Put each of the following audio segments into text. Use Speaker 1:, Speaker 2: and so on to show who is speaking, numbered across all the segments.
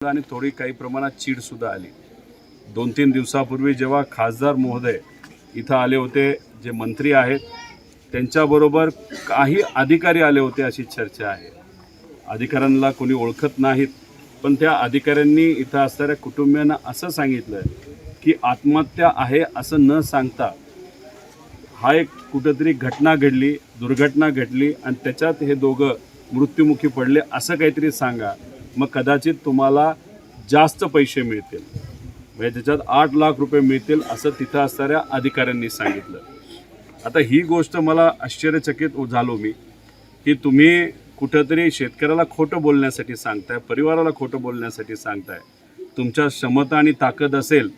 Speaker 1: आणि थोडी काही प्रमाणात चीड सुद्धा आली। 2-3 दिवसापूर्वी जेव्हा खासदार महोदय इथं आले होते, जे मंत्री आहेत त्यांच्याबरोबर काही अधिकारी आले होते अशी चर्चा आहे। अधिकाऱ्यांना कोणी ओळखत नाहीत, पण त्या अधिकाऱ्यांनी इथं असणाऱ्या कुटुंबियांना असं सांगितलं की आत्महत्या आहे असं न सांगता हा एक कुठेतरी घटना घडली, दुर्घटना घडली आणि त्याच्यात हे दोघं मृत्युमुखी पडले असं काहीतरी सांगा, मग कदाचित तुम्हाला जास्त पैसे मिळतील, म्हणजे त्याच्यात 8 लाख रुपये मिळतील असं तिथं असणाऱ्या अधिकाऱ्यांनी सांगितलं। आता ही गोष्ट मला आश्चर्यचकित झालो मी की तुम्ही कुठेतरी शेतकऱ्याला खोटं बोलण्यासाठी सांगताय, परिवाराला खोटं बोलण्यासाठी सांगताय। तुमच्या क्षमता आणि ताकद असेल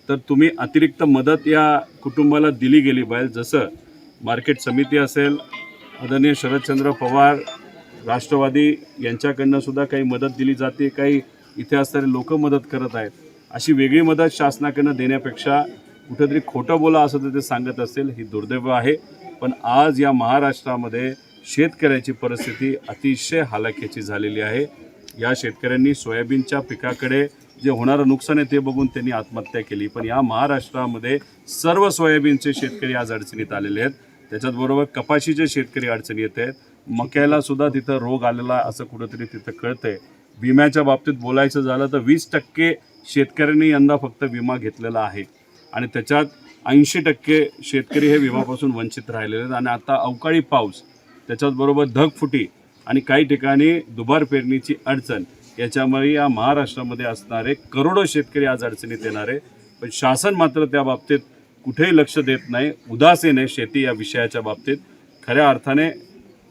Speaker 1: तर तुम्ही अतिरिक्त मदत या कुटुंबाला दिली गेली पाहिजे। जसं मार्केट समिती असेल, आदरणीय शरदचंद्र पवार राष्ट्रवादी यांच्याकडनं सुद्धा काही मदत दिली जाते, काही इथे असणारे लोक मदत करत आहेत। अशी वेगळी मदत शासनाकडनं देण्यापेक्षा कुठेतरी खोटं बोला असं ते सांगत असेल, ही दुर्दैव आहे। पण आज या महाराष्ट्रामध्ये शेतकऱ्याची परिस्थिती अतिशय हलाखीची झालेली आहे। या शेतकऱ्यांनी सोयाबीनच्या पिकाकडे जे होणारं नुकसान आहे ते बघून त्यांनी आत्महत्या केली, पण या महाराष्ट्रामध्ये सर्व सोयाबीनचे शेतकरी आज अडचणीत आलेले आहेत। त्याच्याचबरोबर कपाशीचे शेतकरी अडचणी येत आहेत, मक्याला सुद्धा तिथं रोग आलेला असं कुठंतरी तिथं कळतंय। विम्याच्या बाबतीत बोलायचं झालं तर 20% शेतकऱ्यांनी यंदा फक्त विमा घेतलेला आहे आणि त्याच्यात 80% शेतकरी हे विम्यापासून वंचित राहिलेले आहेत। आणि आता अवकाळी पाऊस, त्याच्याचबरोबर ढगफुटी आणि काही ठिकाणी दुबार पेरणीची अडचण, याच्यामुळे या महाराष्ट्रामध्ये असणारे करोडो शेतकरी आज अडचणीत येणार आहे। पण शासन मात्र त्या बाबतीत कुठेही लक्ष देत नाही, उदासीन आहे शेती या विषयाच्या बाबतीत। खऱ्या अर्थाने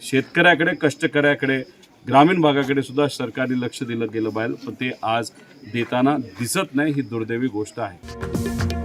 Speaker 1: शेतकऱ्याकडे, कष्टकऱ्याकडे, ग्रामीण भागाकडे सुद्धा सरकारने लक्ष दिलं गेलं पाहिजे, पण ते आज देताना दिसत नाही, ही दुर्दैवी गोष्ट आहे।